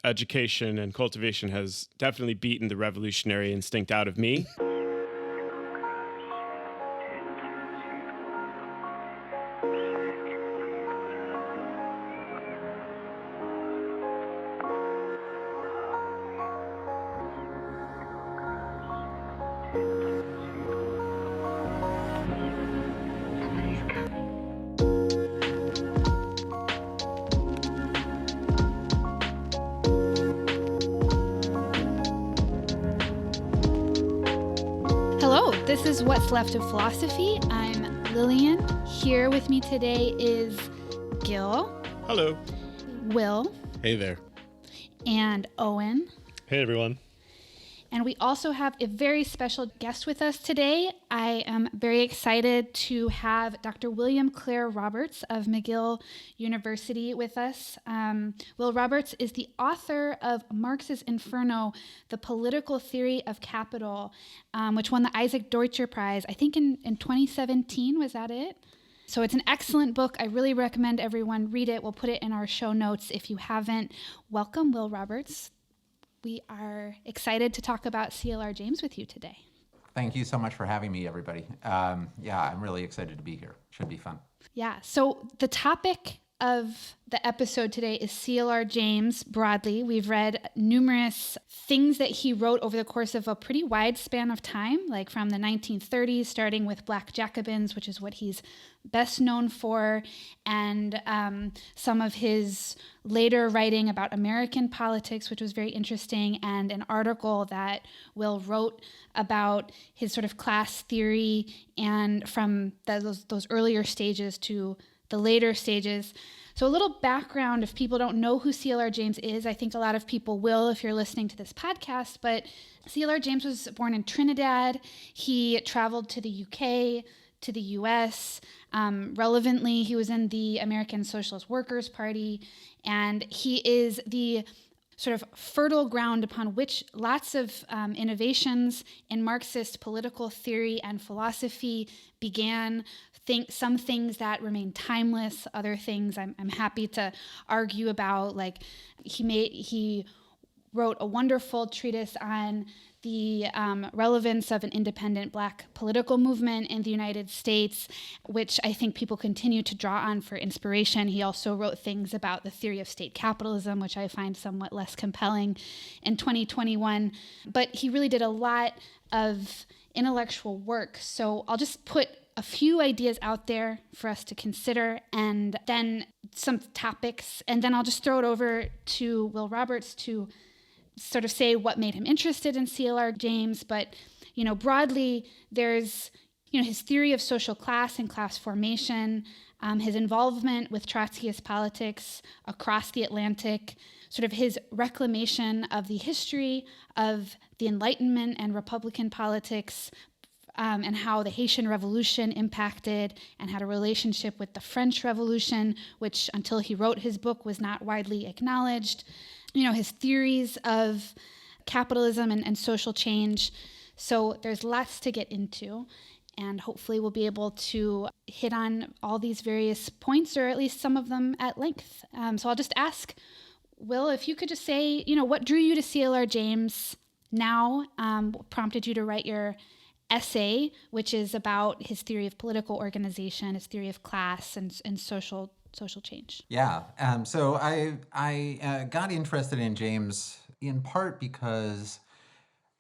education and cultivation has definitely beaten the revolutionary instinct out of me. This is What's Left of Philosophy. I'm Lillian. Here with me today is Gil. Hello. Will. Hey there. And Owen. Hey, everyone. And we also have a very special guest with us today. I am very excited to have Dr. William Clare Roberts of McGill University with us. Will Roberts is the author of Marx's Inferno, The Political Theory of Capital, which won the Isaac Deutscher Prize, I think in 2017, was that it? So it's an excellent book. I really recommend everyone read it. We'll put it in our show notes if you haven't. Welcome, Will Roberts. We are excited to talk about CLR James with you today. Thank you so much for having me, everybody. I'm really excited to be here. Should be fun. Yeah, so the topic of the episode today is CLR James broadly. We've read numerous things that he wrote over the course of a pretty wide span of time, like from the 1930s, starting with Black Jacobins, which is what he's best known for, and some of his later writing about American politics, which was very interesting, and an article that Will wrote about his sort of class theory and from those earlier stages to the later stages. So a little background, if people don't know who CLR James is, I think a lot of people will if you're listening to this podcast, but CLR James was born in Trinidad. He traveled to the UK, to the US. Relevantly, he was in the American Socialist Workers' Party, and he is the sort of fertile ground upon which lots of innovations in Marxist political theory and philosophy began. Some things that remain timeless, other things I'm happy to argue about. Like he wrote a wonderful treatise on the relevance of an independent Black political movement in the United States, which I think people continue to draw on for inspiration. He also wrote things about the theory of state capitalism, which I find somewhat less compelling in 2021. But he really did a lot of intellectual work. So I'll just put a few ideas out there for us to consider, and then some topics, and then I'll just throw it over to Will Roberts to sort of say what made him interested in CLR James. But, broadly, there's, his theory of social class and class formation, his involvement with Trotskyist politics across the Atlantic, sort of his reclamation of the history of the Enlightenment and Republican politics, and how the Haitian Revolution impacted and had a relationship with the French Revolution, which until he wrote his book was not widely acknowledged. His theories of capitalism and social change. So there's lots to get into, and hopefully we'll be able to hit on all these various points, or at least some of them at length. So I'll just ask, Will, if you could just say, what drew you to CLR James now, what prompted you to write your essay, which is about his theory of political organization, his theory of class and social change. Yeah. So I got interested in James in part because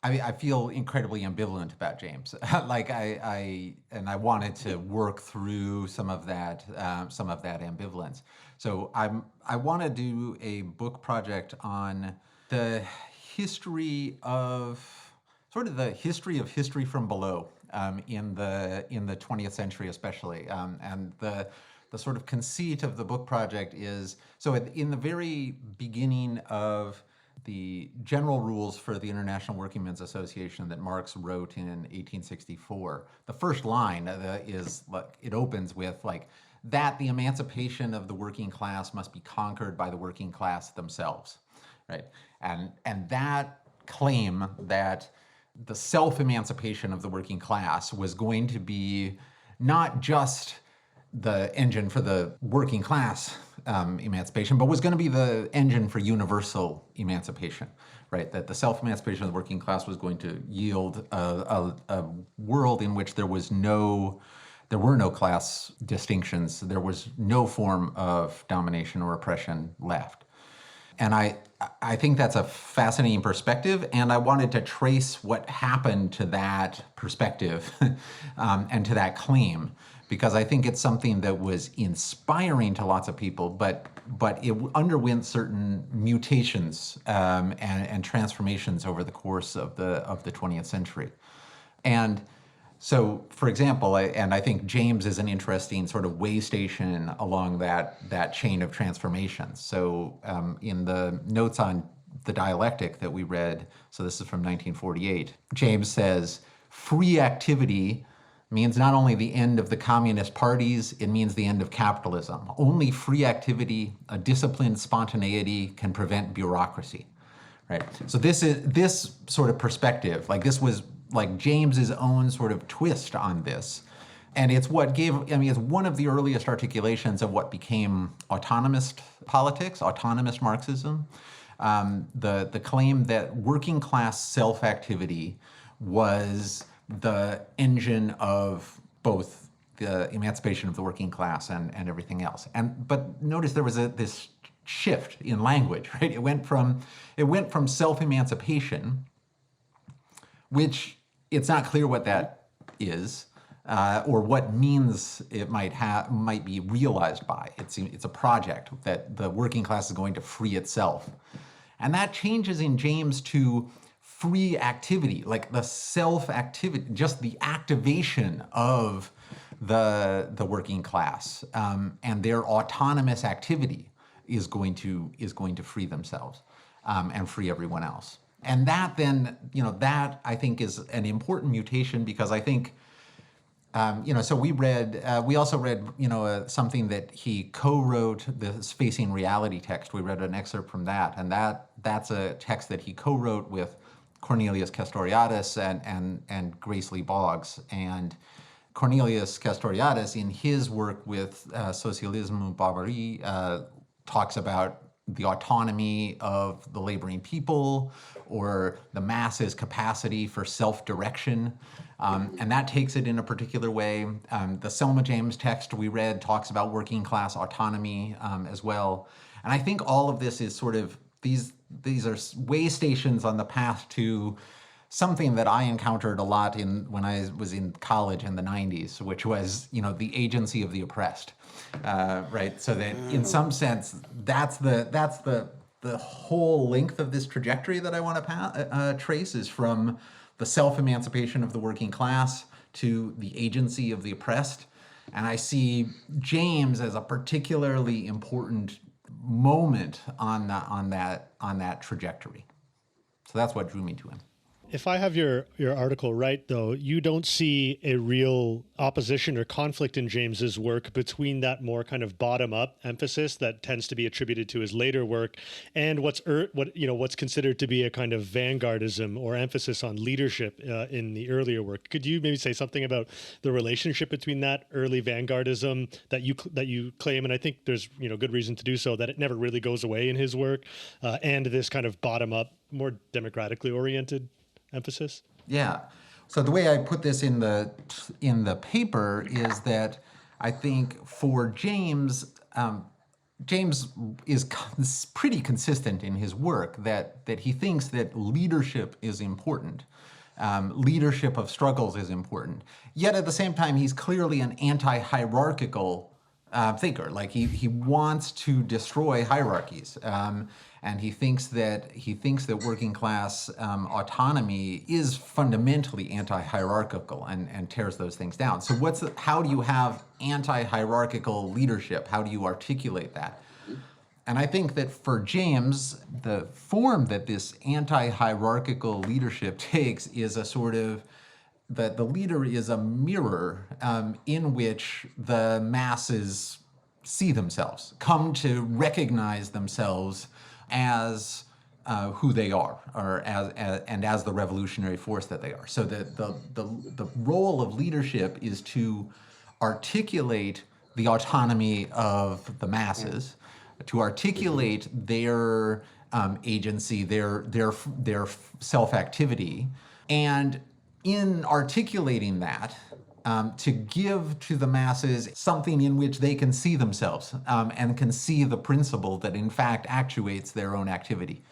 I feel incredibly ambivalent about James. I wanted to work through some of that ambivalence. So I want to do a book project on the history of history from below in the 20th century, especially, and the sort of conceit of the book project is, so in the very beginning of the general rules for the International Workingmen's Association that Marx wrote in 1864, the first line it opens with that the emancipation of the working class must be conquered by the working class themselves, right? And that claim that the self-emancipation of the working class was going to be not just the engine for the working class emancipation, but was going to be the engine for universal emancipation, right? That the self-emancipation of the working class was going to yield a world in which there were no class distinctions. There was no form of domination or oppression left. And I think that's a fascinating perspective, and I wanted to trace what happened to that perspective and to that claim, because I think it's something that was inspiring to lots of people, but it underwent certain mutations and transformations over the course of the 20th century. And so, for example, I think James is an interesting sort of way station along that chain of transformations. So in the notes on the dialectic that we read, so this is from 1948, James says, free activity means not only the end of the communist parties, it means the end of capitalism. Only free activity, a disciplined spontaneity can prevent bureaucracy, right? So this sort of perspective, this was like James's own sort of twist on this. And it's it's one of the earliest articulations of what became autonomist politics, autonomist Marxism. The claim that working class self-activity was the engine of both the emancipation of the working class and everything else. But notice there was this shift in language, right? It went from self-emancipation, which it's not clear what that is, or what means it might be realized by. It's a project that the working class is going to free itself. And that changes in James to free activity, like the self-activity, just the activation of the working class, and their autonomous activity is going to free themselves and free everyone else. And that then, that I think is an important mutation, because I think, so we also read, something that he co-wrote, the Facing Reality text. We read an excerpt from that, and that's a text that he co-wrote with Cornelius Castoriadis and Grace Lee Boggs. And Cornelius Castoriadis, in his work with Socialisme ou Barbarie, talks about the autonomy of the laboring people, or the masses' capacity for self-direction. And that takes it in a particular way. The Selma James text we read talks about working class autonomy as well. And I think all of this is sort of, these are way stations on the path to something that I encountered a lot when I was in college in the 90s, which was, the agency of the oppressed, right? So that in some sense, that's the whole length of this trajectory that I want to trace, is from the self-emancipation of the working class to the agency of the oppressed. And I see James as a particularly important moment on that trajectory. So that's what drew me to him. If I have your article right, though, you don't see a real opposition or conflict in James's work between that more kind of bottom-up emphasis that tends to be attributed to his later work and what's considered to be a kind of vanguardism or emphasis on leadership in the earlier work. Could you maybe say something about the relationship between that early vanguardism that you claim, and I think there's good reason to do so, that it never really goes away in his work, and this kind of bottom-up, more democratically oriented emphasis? Yeah. So the way I put this in the paper is that I think for James, James is pretty consistent in his work that he thinks that leadership is important. Leadership of struggles is important. Yet at the same time, he's clearly an anti-hierarchical thinker. Like he wants to destroy hierarchies, and he thinks that working class autonomy is fundamentally anti-hierarchical and tears those things down. So how do you have anti-hierarchical leadership? How do you articulate that? And I think that for James, the form that this anti-hierarchical leadership takes is a sort of that the leader is a mirror in which the masses see themselves, come to recognize themselves as who they are, or as the revolutionary force that they are. So the role of leadership is to articulate the autonomy of the masses, to articulate their agency, their self-activity, and in articulating that, to give to the masses something in which they can see themselves and can see the principle that in fact actuates their own activity.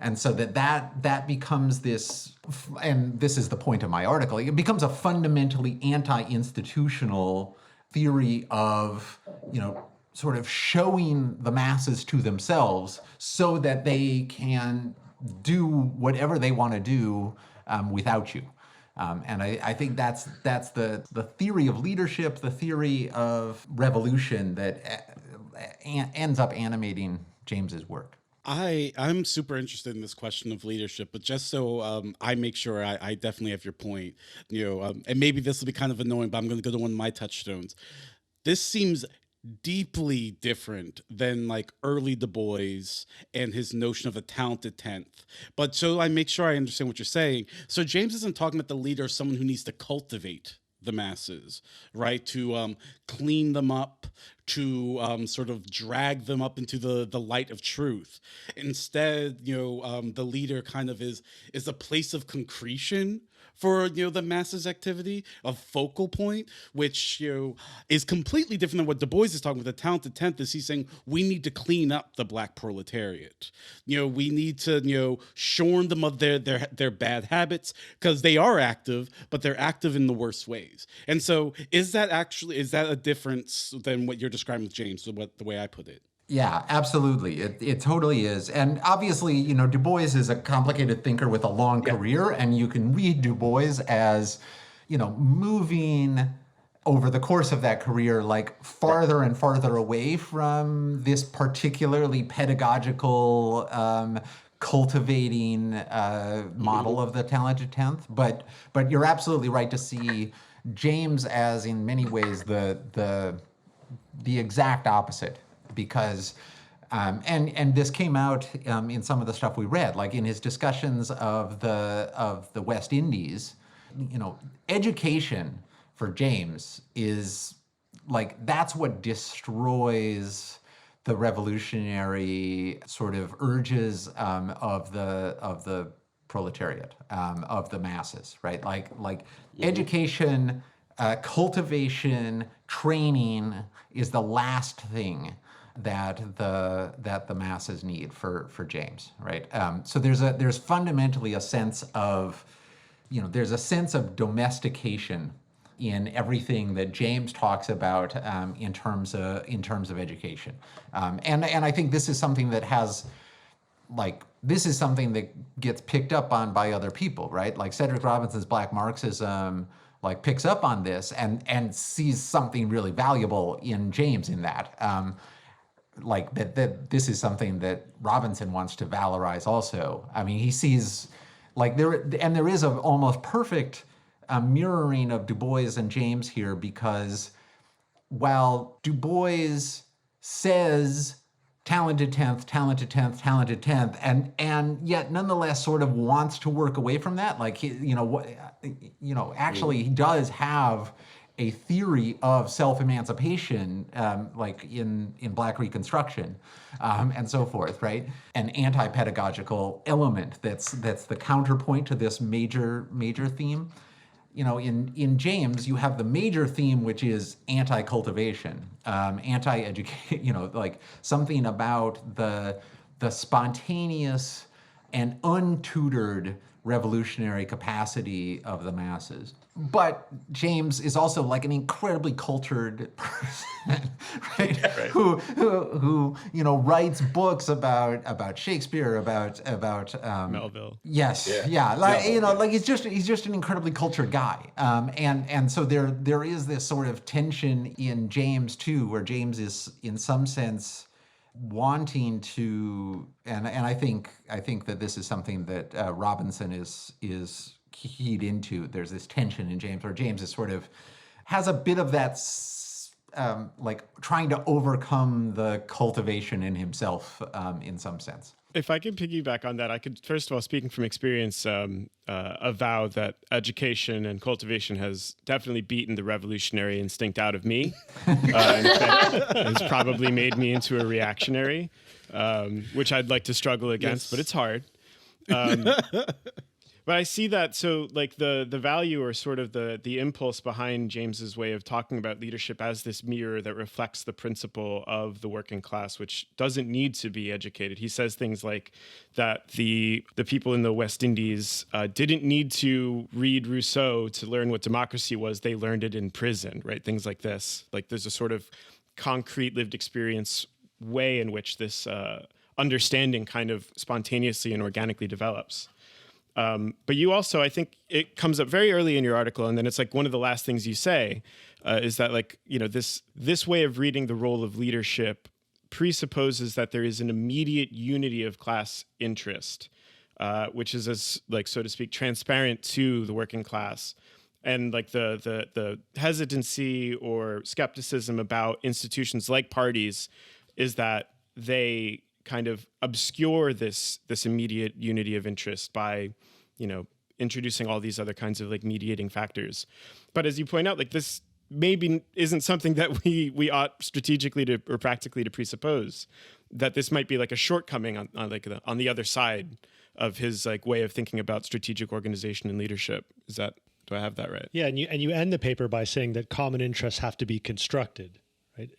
And so that becomes this, and this is the point of my article, it becomes a fundamentally anti-institutional theory of, sort of showing the masses to themselves so that they can do whatever they want to do without you. And I think that's the theory of leadership, the theory of revolution that ends up animating James's work. I'm super interested in this question of leadership, but just so I make sure I definitely have your point, and maybe this will be kind of annoying, but I'm going to go to one of my touchstones. This seems deeply different than like early Du Bois and his notion of a talented tenth. But so I make sure I understand what you're saying. So James isn't talking about the leader as someone who needs to cultivate the masses, right? To clean them up, to sort of drag them up into the light of truth. Instead, the leader kind of is a place of concretion for the masses activity, a focal point, which is completely different than what Du Bois is talking about. The talented tenth is he's saying we need to clean up the black proletariat. We need to shorn them of their bad habits, because they are active, but they're active in the worst ways. And so is that a difference than what you're describing with James, the way I put it? Yeah, absolutely. It totally is. And obviously, Du Bois is a complicated thinker with a long career, and you can read Du Bois as, moving over the course of that career, like farther and farther away from this particularly pedagogical, cultivating model of the talented tenth. But you're absolutely right to see James as, in many ways, the exact opposite. Because, and this came out in some of the stuff we read, like in his discussions of the West Indies, education for James is like, that's what destroys the revolutionary sort of urges of the proletariat, of the masses, right? Like education, cultivation, training is the last thing that the masses need for James, right? So there's fundamentally a sense of, there's a sense of domestication in everything that James talks about in terms of education, and I think this is something that gets picked up on by other people, right? Like Cedric Robinson's Black Marxism picks up on this and sees something really valuable in James in that. That this is something that Robinson wants to valorize also. I mean, he sees there is an almost perfect mirroring of Du Bois and James here, because while Du Bois says talented tenth, talented tenth, talented tenth, and yet nonetheless sort of wants to work away from that. Like actually he does have a theory of self-emancipation, like in Black Reconstruction, and so forth, right? An anti-pedagogical element that's the counterpoint to this major theme. In James, you have the major theme, which is anti-cultivation, anti-education, like something about the spontaneous and untutored revolutionary capacity of the masses. But James is also like an incredibly cultured person, right? Yeah, right. Who writes books about Shakespeare, about Melville. Yes, like he's just an incredibly cultured guy, and so there is this sort of tension in James too, where James is in some sense wanting to, and I think that this is something that Robinson is keyed into. There's this tension in James where James is sort of has a bit of that like trying to overcome the cultivation in himself in some sense. If I could piggyback on that, I could, first of all, speaking from experience, avow that education and cultivation has definitely beaten the revolutionary instinct out of me. In fact, it's probably made me into a reactionary, which I'd like to struggle against, but it's hard. But I see that, so like the value or sort of the impulse behind James's way of talking about leadership as this mirror that reflects the principle of the working class, which doesn't need to be educated. He says things like that the people in the West Indies didn't need to read Rousseau to learn what democracy was. They learned it in prison, right? Things like this. Like there's a sort of concrete lived experience way in which this understanding kind of spontaneously and organically develops. But you also, I think it comes up very early in your article, and then it's like one of the last things you say is that, like, you know, this way of reading the role of leadership presupposes that there is an immediate unity of class interest, which is, as like, so to speak, transparent to the working class. And like the hesitancy or skepticism about institutions like parties is that they kind of obscure this immediate unity of interest by, you know, introducing all these other kinds of like mediating factors. But as you point out, like this maybe isn't something that we ought strategically to or practically to presuppose, that this might be like a shortcoming on the other side of his like way of thinking about strategic organization and leadership. Do I have that right? Yeah, and you end the paper by saying that common interests have to be constructed. Right?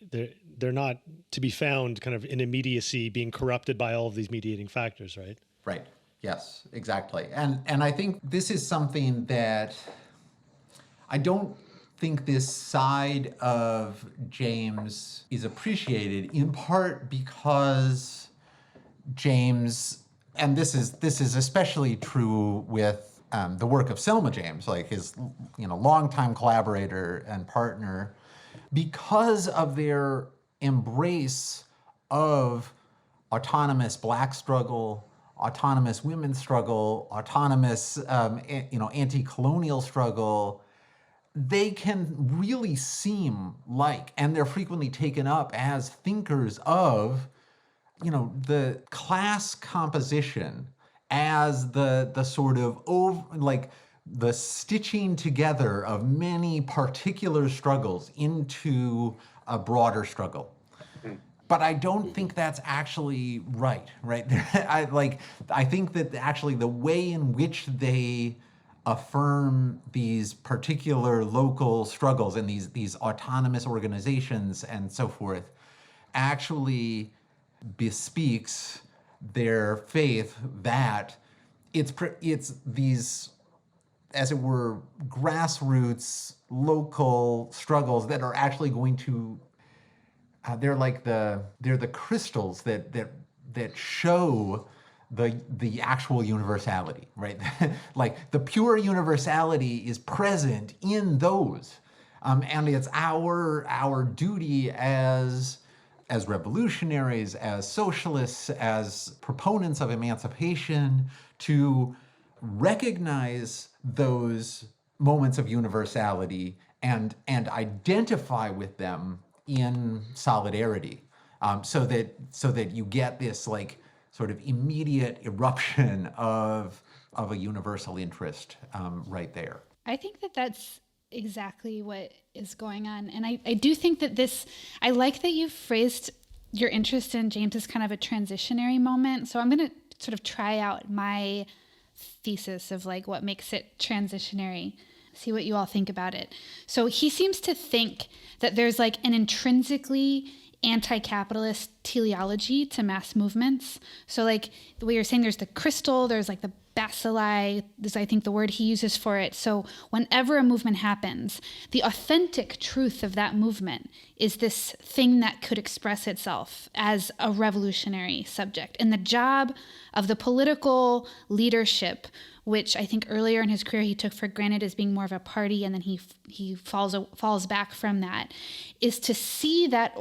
They're not to be found kind of in immediacy, being corrupted by all of these mediating factors, right? Right. Yes, exactly. And I think this is something that I don't think this side of James is appreciated, in part because James, and this is especially true with the work of Selma James, like his longtime collaborator and partner, because of their embrace of autonomous Black struggle, autonomous women's struggle, autonomous anti-colonial struggle, they can really seem like, and they're frequently taken up as thinkers of, the class composition as the sort of the stitching together of many particular struggles into a broader struggle. But I don't think that's actually right? I think that actually the way in which they affirm these particular local struggles and these autonomous organizations and so forth actually bespeaks their faith that it's these, as it were, grassroots local struggles that are actually going to they're the crystals that show the actual universality, right? Like the pure universality is present in those, and it's our duty as revolutionaries, as socialists, as proponents of emancipation, to recognize those moments of universality and identify with them in solidarity, so that you get this like sort of immediate eruption of a universal interest right there. I think that that's exactly what is going on. And I do think that I like that you've phrased your interest in James as kind of a transitionary moment. So I'm going to sort of try out my thesis of like what makes it transitionary, see what you all think about it. So he seems to think that there's like an intrinsically anti-capitalist teleology to mass movements. So like the way you're saying, there's the crystal, there's like the bacilli, is I think the word he uses for it. So whenever a movement happens, the authentic truth of that movement is this thing that could express itself as a revolutionary subject. And the job of the political leadership, which I think earlier in his career he took for granted as being more of a party, and then he falls back from that, is to see that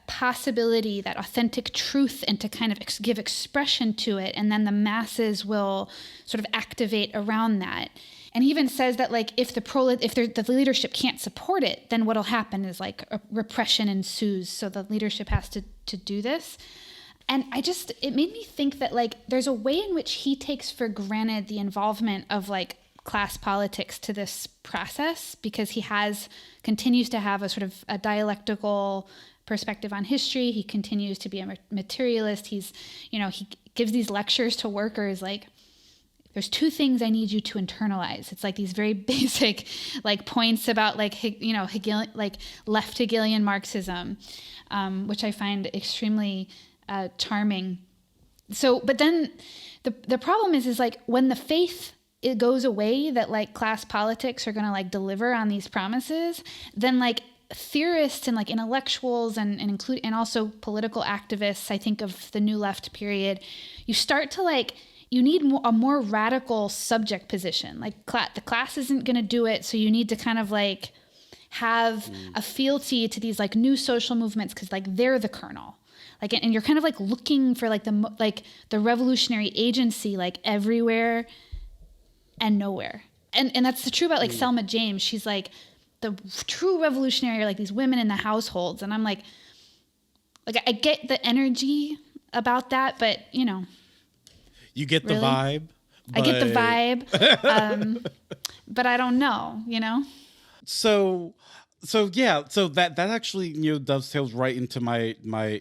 possibility, that authentic truth, and to kind of give expression to it. And then the masses will sort of activate around that. And he even says that like if the leadership can't support it, then what'll happen is like a repression ensues. So the leadership has to do this. And it made me think that like there's a way in which he takes for granted the involvement of like class politics to this process, because he continues to have a sort of a dialectical perspective on history. He continues to be a materialist. He gives these lectures to workers like, there's two things I need you to internalize. It's like these very basic like points about like, like left Hegelian Marxism, which I find extremely charming. So, but then the problem is like when the faith, it goes away that like class politics are going to like deliver on these promises, then like theorists and like intellectuals and also political activists, I think of the New Left period, you start to like, you need a more radical subject position. Like the class isn't going to do it. So you need to kind of like have a fealty to these like new social movements, because like they're the kernel. Like, and you're kind of like looking for like the revolutionary agency like everywhere and nowhere. And that's true about like Selma James. She's like the true revolutionary are like these women in the households. And I'm like I get the energy about that, but You get the really? vibe. I get the vibe, but I don't know, So that actually dovetails right into my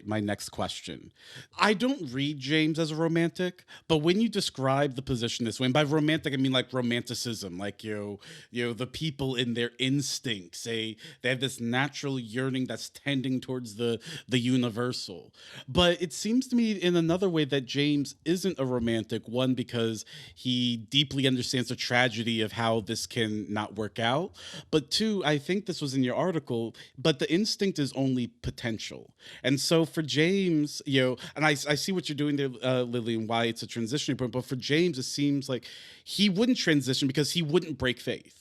next question. I don't read James as a romantic, but when you describe the position this way, and by romantic I mean like romanticism, like the people in their instincts, they have this natural yearning that's tending towards the universal. But it seems to me in another way that James isn't a romantic, one because he deeply understands the tragedy of how this can not work out, but two, I think this was in your article, but the instinct is only potential. And so for James, and I see what you're doing there, Lily, and why it's a transitioning point, but for James, it seems like he wouldn't transition because he wouldn't break faith.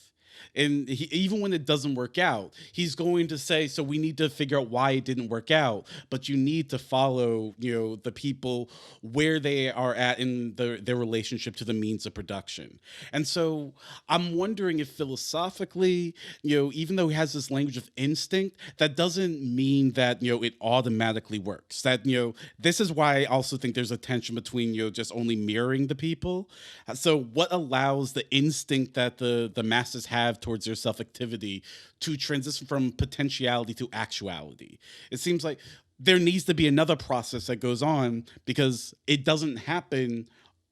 And even when it doesn't work out, he's going to say, so we need to figure out why it didn't work out, but you need to follow, the people where they are at in their relationship to the means of production. And so I'm wondering if philosophically, even though he has this language of instinct, that doesn't mean that, it automatically works. That, this is why I also think there's a tension between, just only mirroring the people. So what allows the instinct that the masses have towards their self-activity to transition from potentiality to actuality? It seems like there needs to be another process that goes on, because it doesn't happen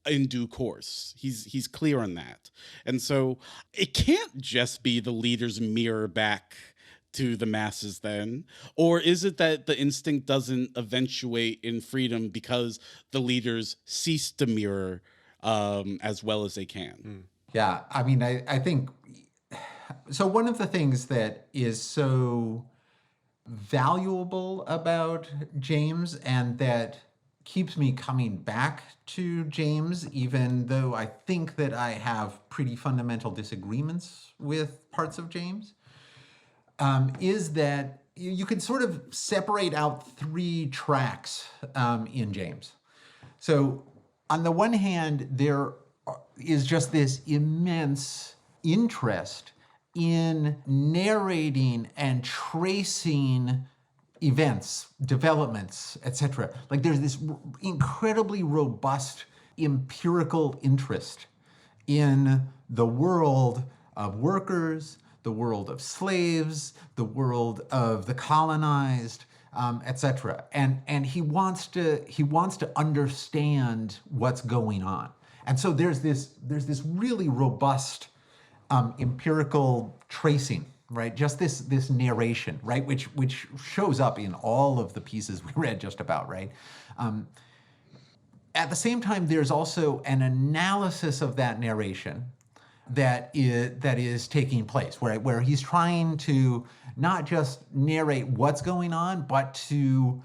in due course. He's clear on that. And so it can't just be the leaders mirror back to the masses then, or is it that the instinct doesn't eventuate in freedom because the leaders cease to mirror as well as they can? Yeah, I mean, I think so. One of the things that is so valuable about James, and that keeps me coming back to James, even though I think that I have pretty fundamental disagreements with parts of James, is that you can sort of separate out three tracks in James. So on the one hand, there is just this immense interest in narrating and tracing events, developments, etc. Like there's this incredibly robust empirical interest in the world of workers, the world of slaves, the world of the colonized, etc. And he wants to understand what's going on. And so there's this really robust empirical tracing, right? Just this narration, right? Which shows up in all of the pieces we read just about, right? At the same time, there's also an analysis of that narration that is taking place, where he's trying to not just narrate what's going on, but to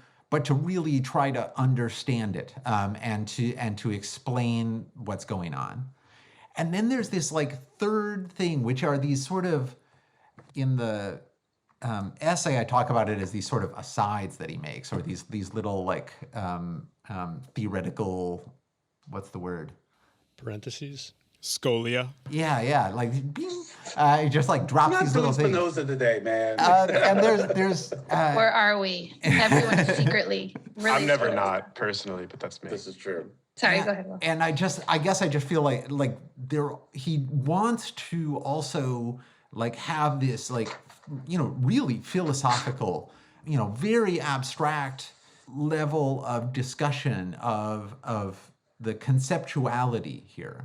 really try to understand it, and to explain what's going on. And then there's this like third thing, which are these sort of, in the essay, I talk about it as these sort of asides that he makes, or these little like theoretical, what's the word? Parentheses. Scolia. Yeah, like bing, he just like drops these little things. Spinoza today, man. And there's Where are we? Everyone secretly. Really I'm never scared. not personally, but that's me. This is true. Sorry, go ahead, Will. And I guess I just feel like he wants to also like have this like, really philosophical, very abstract level of discussion of the conceptuality here.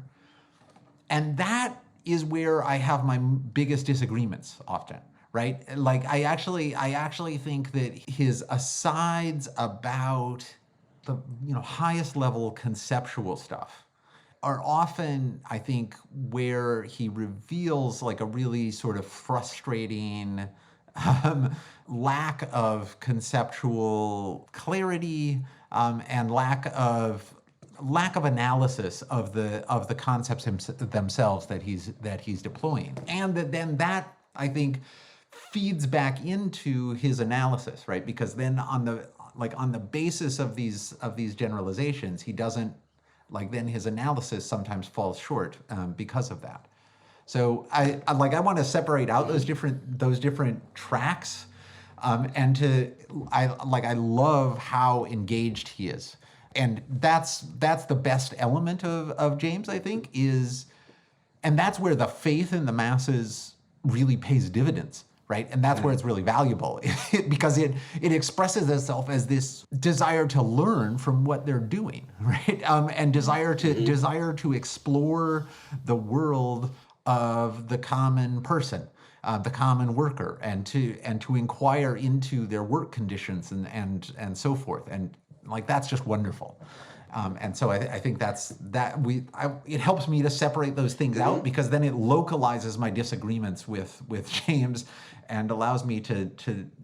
And that is where I have my biggest disagreements often, right? Like I actually think that his asides about the highest level conceptual stuff are often, I think, where he reveals like a really sort of frustrating lack of conceptual clarity and lack of analysis of the concepts themselves that he's deploying, and that I think feeds back into his analysis, right? Because then on the basis of these generalizations, he doesn't then his analysis sometimes falls short because of that. So I want to separate out those different tracks, and I love how engaged he is. And that's the best element of James, I think, and that's where the faith in the masses really pays dividends, right? And that's where it's really valuable because it expresses itself as this desire to learn from what they're doing, right? And desire to explore the world of the common person, the common worker, and to inquire into their work conditions and so forth. And that's just wonderful. And so I think it helps me to separate those things out, because then it localizes my disagreements with James and allows me to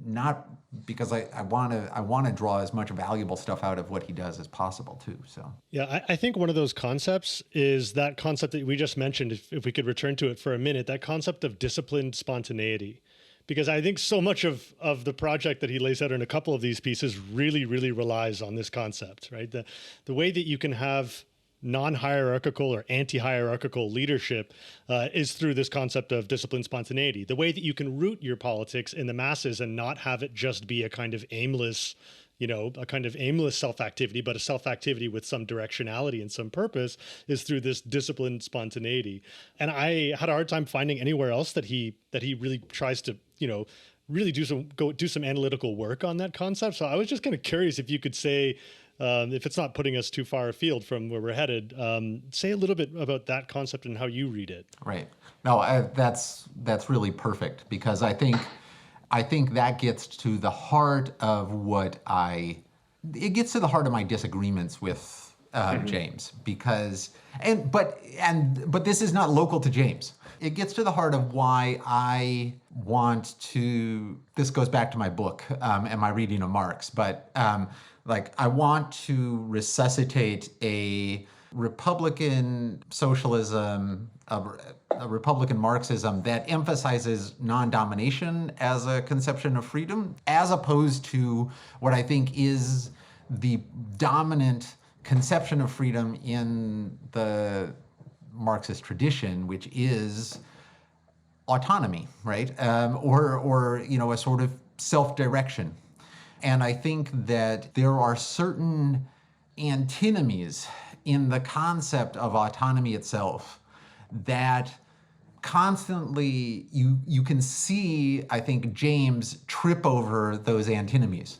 not, because I want to draw as much valuable stuff out of what he does as possible too. So yeah, I think one of those concepts is that concept that we just mentioned, if we could return to it for a minute, that concept of disciplined spontaneity. Because I think so much of the project that he lays out in a couple of these pieces really, really relies on this concept, right? The way that you can have non-hierarchical or anti-hierarchical leadership is through this concept of disciplined spontaneity. The way that you can root your politics in the masses and not have it just be a kind of aimless self-activity, but a self-activity with some directionality and some purpose, is through this disciplined spontaneity. And I had a hard time finding anywhere else that he really tries to, really do some analytical work on that concept. So I was just kind of curious if you could say, if it's not putting us too far afield from where we're headed, say a little bit about that concept and how you read it. Right. No, that's really perfect, because I think that gets to the heart of it gets to the heart of my disagreements with James, but this is not local to James. It gets to the heart of why I want to, this goes back to my book and my reading of Marx, but I want to resuscitate a Republican socialism, a Republican Marxism that emphasizes non-domination as a conception of freedom, as opposed to what I think is the dominant conception of freedom in the Marxist tradition, which is autonomy, right? Or a sort of self-direction. And I think that there are certain antinomies in the concept of autonomy itself that constantly you can see, I think, James trip over those antinomies,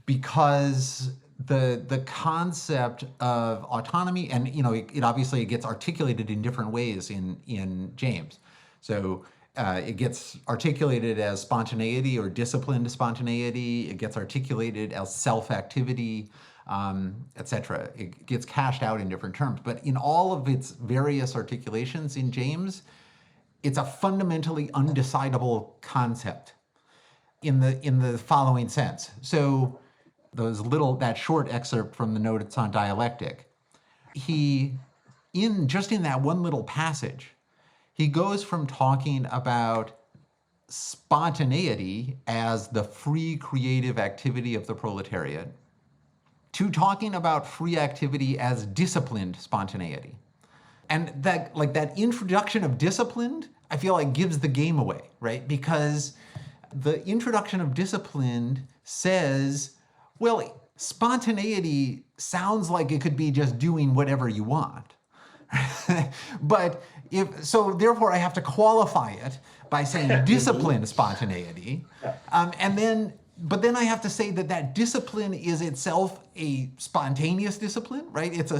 because the concept of autonomy, and it obviously gets articulated in different ways in James. So it gets articulated as spontaneity or disciplined spontaneity. It gets articulated as self-activity, etc. It gets cashed out in different terms. But in all of its various articulations in James, it's a fundamentally undecidable concept in the following sense. So that short excerpt from the Notes on Dialectic, in that one little passage, he goes from talking about spontaneity as the free creative activity of the proletariat to talking about free activity as disciplined spontaneity. And that introduction of disciplined, I feel like gives the game away, right? Because the introduction of disciplined says, well, spontaneity sounds like it could be just doing whatever you want. But therefore I have to qualify it by saying disciplined spontaneity. But then I have to say that discipline is itself a spontaneous discipline, right? It's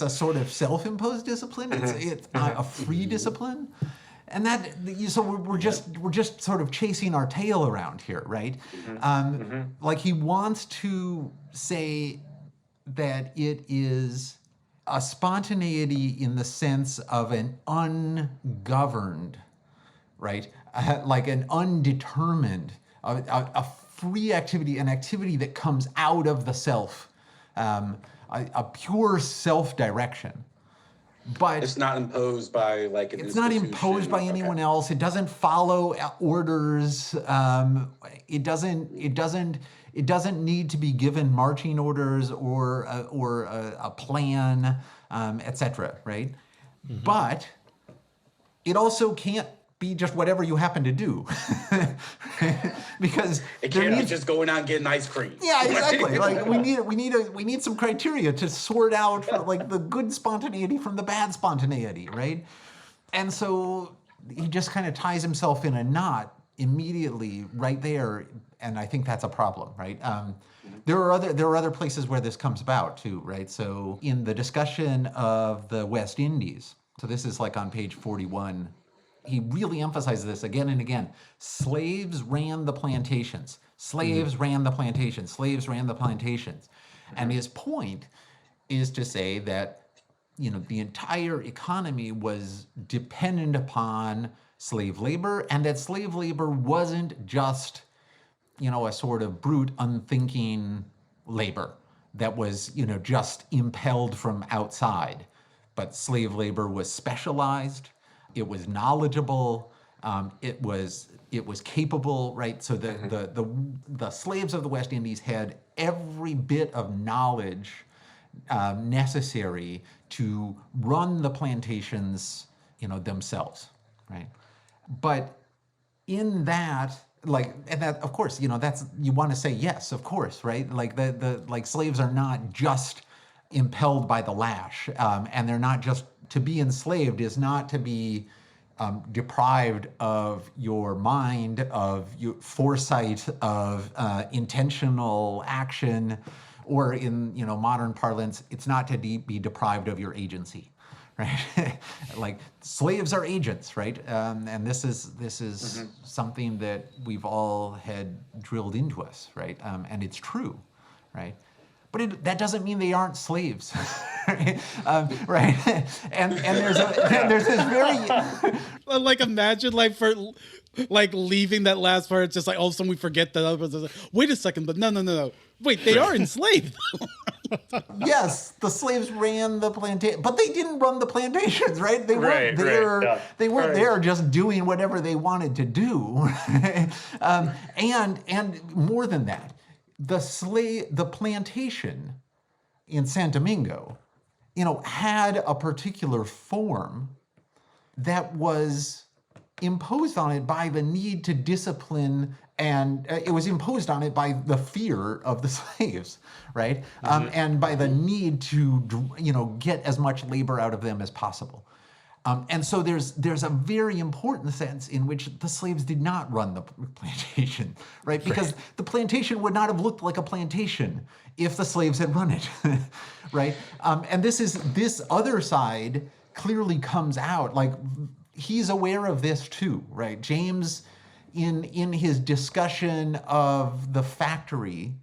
a sort of self-imposed discipline. It's not a free discipline. And so we're just sort of chasing our tail around here, right? Like he wants to say that it is a spontaneity in the sense of an ungoverned, right? Like an undetermined, a free activity, an activity that comes out of the self, a pure self-direction. But it's not imposed by like an it's not imposed by anyone else. It doesn't follow orders. It doesn't need to be given marching orders or a plan, etc. Right? But it also can't be just whatever you happen to do, because it can't be just going out and getting ice cream. Yeah, exactly. Like we need some criteria to sort out like the good spontaneity from the bad spontaneity, right? And so he just kind of ties himself in a knot immediately right there, and I think that's a problem, right? There are other places where this comes about too, right? So in the discussion of the West Indies, so this is like on page 41. He really emphasizes this again and again. Slaves ran the plantations. Slaves ran the plantations. Slaves ran the plantations. And his point is to say that, the entire economy was dependent upon slave labor, and that slave labor wasn't just, a sort of brute, unthinking labor that was, just impelled from outside. But slave labor was specialized. It was knowledgeable. It was capable, right? So the slaves of the West Indies had every bit of knowledge necessary to run the plantations, themselves, right? But in that, and that, of course, that's, you want to say yes, of course, right? Like like slaves are not just impelled by the lash, and they're not just. To be enslaved is not to be deprived of your mind, of your foresight, of intentional action, or in modern parlance, it's not to be deprived of your agency, right? Like slaves are agents, right? And this is something that we've all had drilled into us, right? And it's true, right? But that doesn't mean they aren't slaves, right? And there's this very like imagine like leaving that last part. It's just like all of a sudden we forget that other like, wait a second, but no. Wait, they are enslaved. Yes, the slaves ran the plantation, but they didn't run the plantations, right? They weren't there. They weren't there just doing whatever they wanted to do. And more than that. The plantation in San Domingo, had a particular form that was imposed on it by the need to discipline, and it was imposed on it by the fear of the slaves, right? And by the need to, get as much labor out of them as possible. And so there's a very important sense in which the slaves did not run the plantation, right? Because the plantation would not have looked like a plantation if the slaves had run it, right? And this other side clearly comes out, like he's aware of this too, right? James, in his discussion of the factory,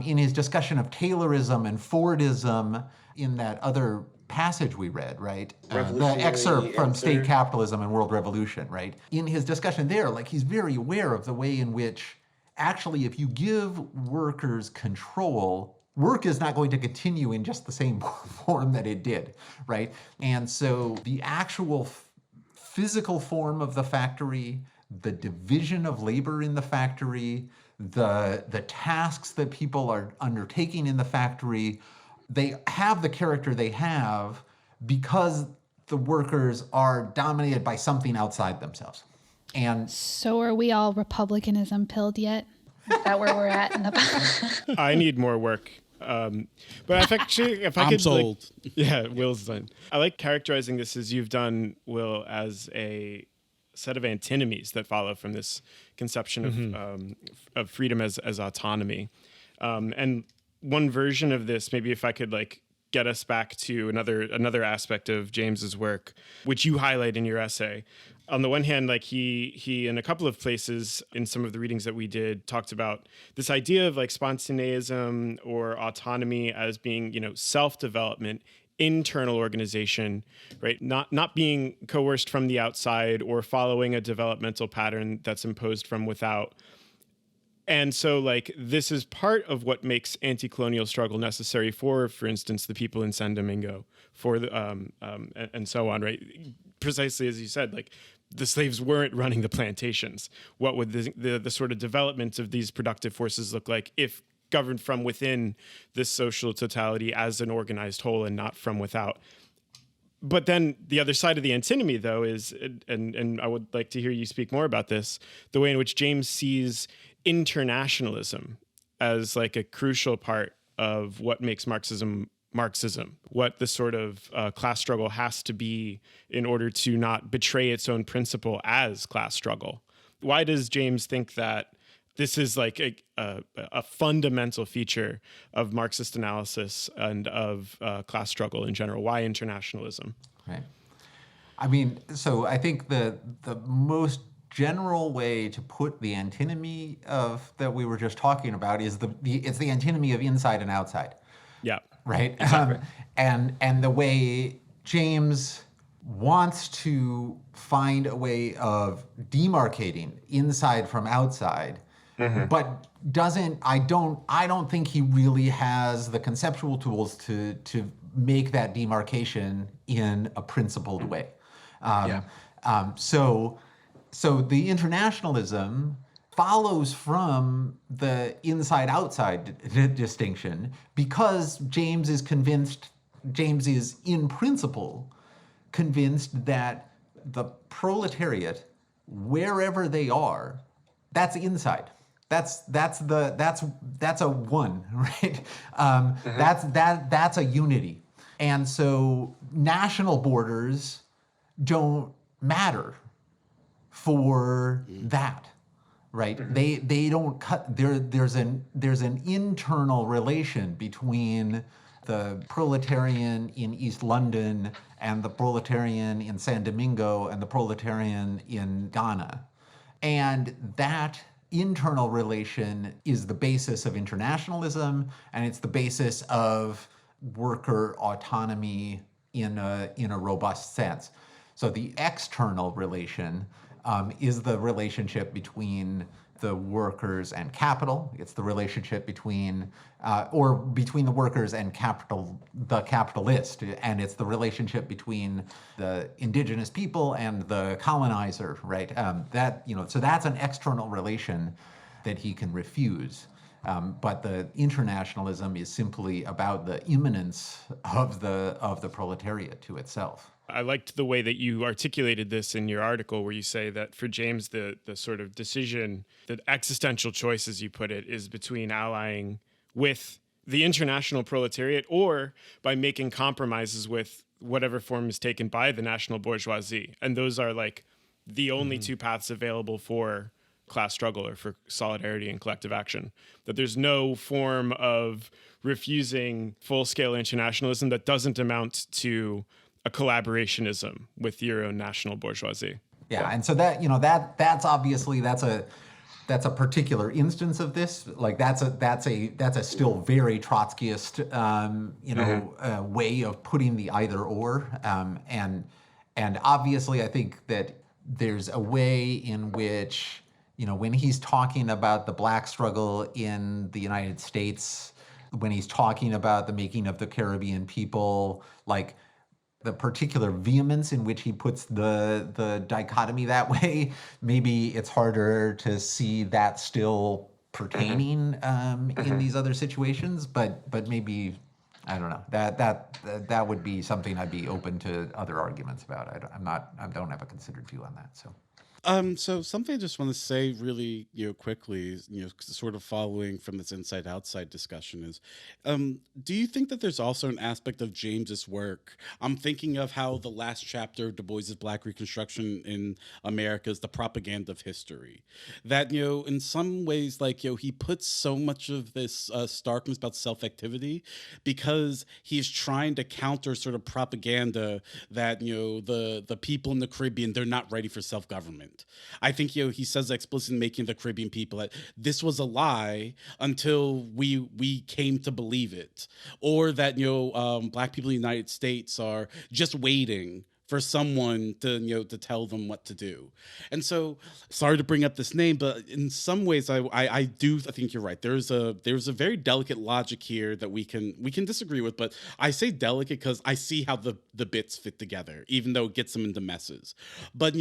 in his discussion of Taylorism and Fordism, in that other passage we read, right? The excerpt from State Capitalism and World Revolution, right? In his discussion there, like he's very aware of the way in which actually if you give workers control, work is not going to continue in just the same form that it did, right? And so the actual physical form of the factory, the division of labor in the factory, the tasks that people are undertaking in the factory, they have the character they have because the workers are dominated by something outside themselves. And So are we all republicanism pilled yet? Is that where we're at in the I need more work. But if I I'm could, sold. yeah, Will's done. I like characterizing this as you've done, Will, as a set of antinomies that follow from this conception of freedom as autonomy. And one version of this, maybe if I could get us back to another aspect of James's work, which you highlight in your essay. On the one hand, he in a couple of places in some of the readings that we did talked about this idea of spontaneism or autonomy as being, self-development, internal organization, right? Not being coerced from the outside or following a developmental pattern that's imposed from without. And so this is part of what makes anti-colonial struggle necessary for instance, the people in San Domingo, for the and so on, right? Precisely as you said, the slaves weren't running the plantations. What would the sort of development of these productive forces look like if governed from within this social totality as an organized whole and not from without? But then the other side of the antinomy, though, is, and I would like to hear you speak more about this, the way in which James sees internationalism as a crucial part of what makes Marxism, what the sort of class struggle has to be in order to not betray its own principle as class struggle. Why does James think that this is a fundamental feature of Marxist analysis and of class struggle in general? Why internationalism? right. I mean, so I think the most general way to put the antinomy of that we were just talking about is it's the antinomy of inside and outside. Yeah. Right. Exactly. And the way James wants to find a way of demarcating inside from outside, but I don't think he really has the conceptual tools to make that demarcation in a principled way. So the internationalism follows from the inside-outside distinction because James is in principle convinced that the proletariat, wherever they are, that's inside. That's a one, right? That's a unity, and so national borders don't matter for that. Right? They don't cut. There's an internal relation between the proletarian in East London and the proletarian in San Domingo and the proletarian in Ghana, and that internal relation is the basis of internationalism, and it's the basis of worker autonomy in a robust sense. So the external relation is the relationship between the workers and capital. It's the relationship between the workers and the capitalist, and it's the relationship between the indigenous people and the colonizer, right? So that's an external relation that he can refuse. But the internationalism is simply about the immanence of the proletariat to itself. I liked the way that you articulated this in your article, where you say that for James, the sort of decision, the existential choice, as you put it, is between allying with the international proletariat or by making compromises with whatever form is taken by the national bourgeoisie. And those are the only two paths available for class struggle or for solidarity and collective action. That there's no form of refusing full-scale internationalism that doesn't amount to a collaborationism with your own national bourgeoisie. Yeah, and so that's obviously that's a particular instance of this. That's a still very Trotskyist way of putting the either or. And obviously I think that there's a way in which when he's talking about the black struggle in the United States, when he's talking about the making of the Caribbean people, the particular vehemence in which he puts the dichotomy that way, maybe it's harder to see that still pertaining in these other situations. But maybe, I don't know, that would be something I'd be open to other arguments about. I don't have a considered view on that. So something I just want to say really, quickly, sort of following from this inside outside discussion is, do you think that there's also an aspect of James's work? I'm thinking of how the last chapter of Du Bois's Black Reconstruction in America is the propaganda of history. That, in some ways, like, he puts so much of this starkness about self-activity because he's trying to counter sort of propaganda that, the people in the Caribbean, they're not ready for self-government. I think he says explicitly, making the Caribbean people, that this was a lie until we came to believe it, or that Black people in the United States are just waiting for someone to tell them what to do. And so, sorry to bring up this name, but in some ways I think you're right. There's a very delicate logic here that we can disagree with, but I say delicate because I see how the bits fit together, even though it gets them into messes. But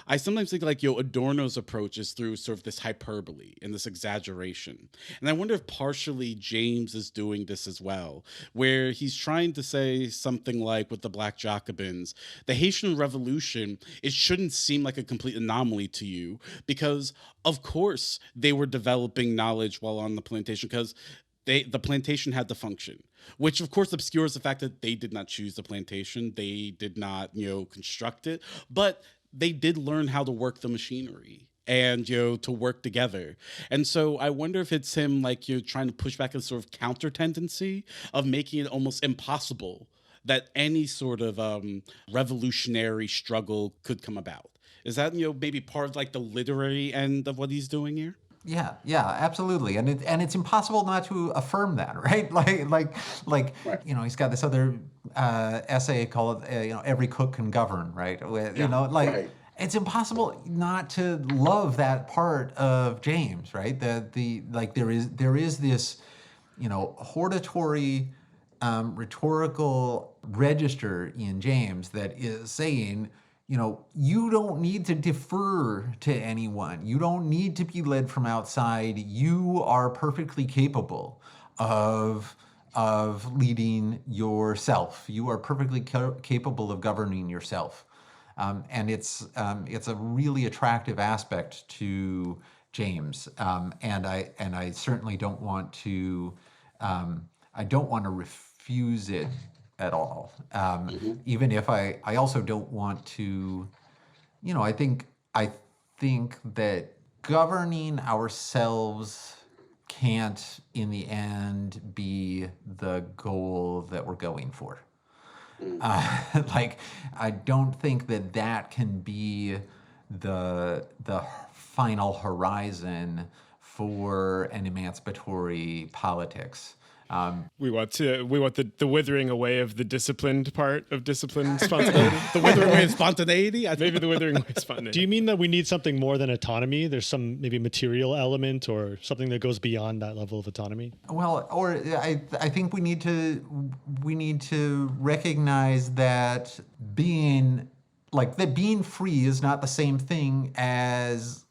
I sometimes think like Adorno's approach is through sort of this hyperbole and this exaggeration. And I wonder if partially James is doing this as well, where he's trying to say something like with the Black Jacobins, the Haitian Revolution, it shouldn't seem like a complete anomaly to you because, of course, they were developing knowledge while on the plantation because the plantation had to function, which, of course, obscures the fact that they did not choose the plantation. They did not, construct it, but they did learn how to work the machinery and to work together. And so I wonder if it's him like trying to push back a sort of counter tendency of making it almost impossible that any sort of revolutionary struggle could come about. Is that maybe part of like the literary end of what he's doing here? Yeah, absolutely, and it's impossible not to affirm that, right? Like he's got this other essay called Every Cook Can Govern, right? Right. It's impossible not to love that part of James, right? There is this hortatory rhetorical register in James that is saying, you don't need to defer to anyone. You don't need to be led from outside. You are perfectly capable of leading yourself. You are perfectly capable of governing yourself. And it's a really attractive aspect to James. And I certainly don't want to refuse it at all. Even if I also don't want to, I think that governing ourselves can't in the end be the goal that we're going for. I don't think that can be the final horizon for an emancipatory politics. We want the withering away of the disciplined part of disciplined spontaneity. The withering away of spontaneity? Maybe the withering away of spontaneity. Do you mean that we need something more than autonomy? There's some maybe material element or something that goes beyond that level of autonomy? Well, or I think we need to recognize that being free is not the same thing as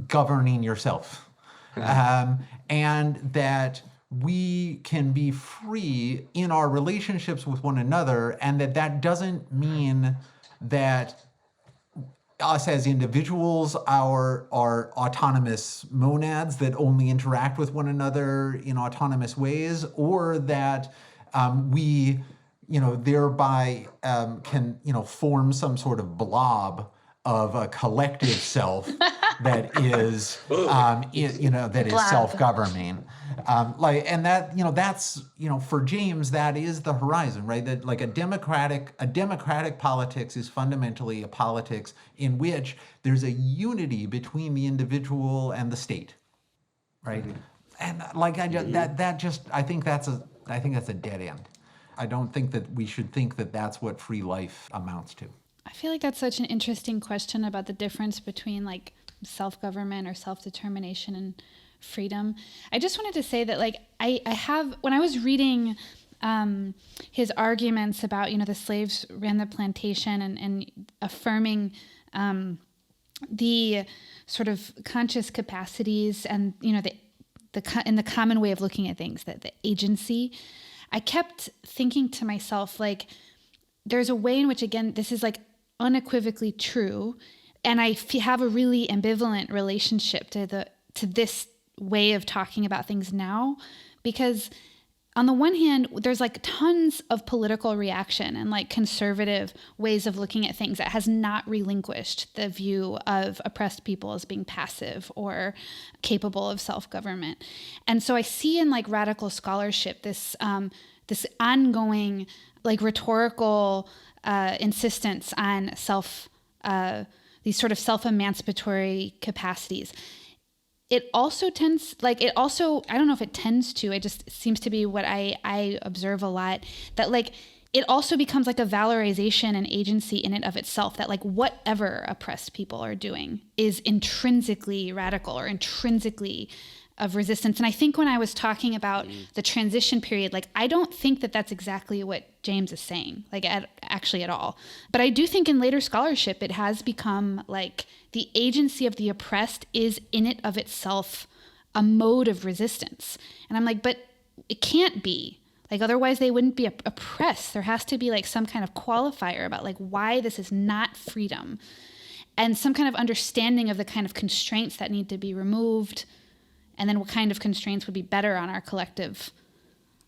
governing yourself. And that we can be free in our relationships with one another, and that doesn't mean that us as individuals are autonomous monads that only interact with one another in autonomous ways, or that we thereby can form some sort of blob of a collective self that is self-governing. And that, that's, for James, that is the horizon, right? That like a democratic politics is fundamentally a politics in which there's a unity between the individual and the state, right? And like I think that's a dead end. I don't think that we should think that that's what free life amounts to. I feel like that's such an interesting question about the difference between like self-government or self-determination and freedom. I just wanted to say that like I have, when I was reading his arguments about, the slaves ran the plantation and affirming the sort of conscious capacities and, in the common way of looking at things, that the agency, I kept thinking to myself, like, there's a way in which, again, this is like unequivocally true. And I have a really ambivalent relationship to this way of talking about things now, because on the one hand, there's like tons of political reaction and like conservative ways of looking at things that has not relinquished the view of oppressed people as being passive or capable of self-government. And so I see in like radical scholarship this ongoing like rhetorical insistence on these sort of self-emancipatory capacities. It also I don't know if it tends to, it just seems to be what I observe a lot, that like it also becomes like a valorization and agency in and of itself, that like whatever oppressed people are doing is intrinsically radical or intrinsically of resistance. And I think when I was talking about the transition period, like I don't think that that's exactly what James is saying, like actually at all. But I do think in later scholarship, it has become like the agency of the oppressed is in it of itself a mode of resistance. And I'm like, but it can't be. Like otherwise they wouldn't be oppressed. There has to be like some kind of qualifier about like why this is not freedom, and some kind of understanding of the kind of constraints that need to be removed, and then what kind of constraints would be better on our collective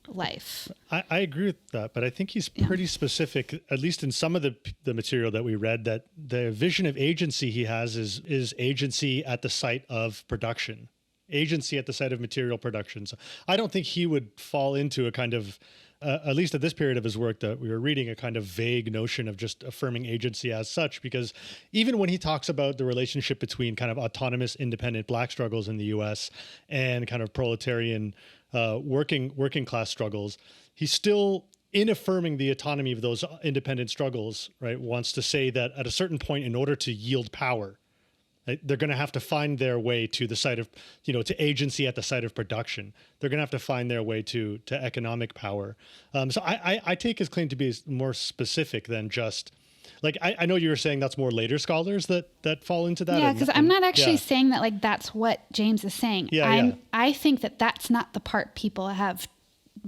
life. I agree with that, but I think he's pretty specific, at least in some of the material that we read, that the vision of agency he has is agency at the site of production, agency at the site of material production. So I don't think he would fall into a kind of, at least at this period of his work that we were reading, a kind of vague notion of just affirming agency as such, because even when he talks about the relationship between kind of autonomous, independent Black struggles in the US and kind of proletarian working class struggles, he's still, in affirming the autonomy of those independent struggles, right, wants to say that at a certain point, in order to yield power, they're going to have to find their way to the site of, to agency at the site of production. They're going to have to find their way to economic power. So I take his claim to be more specific than just, like, I know you were saying that's more later scholars that fall into that. Yeah, because I'm not actually saying that like that's what James is saying. I think that that's not the part people have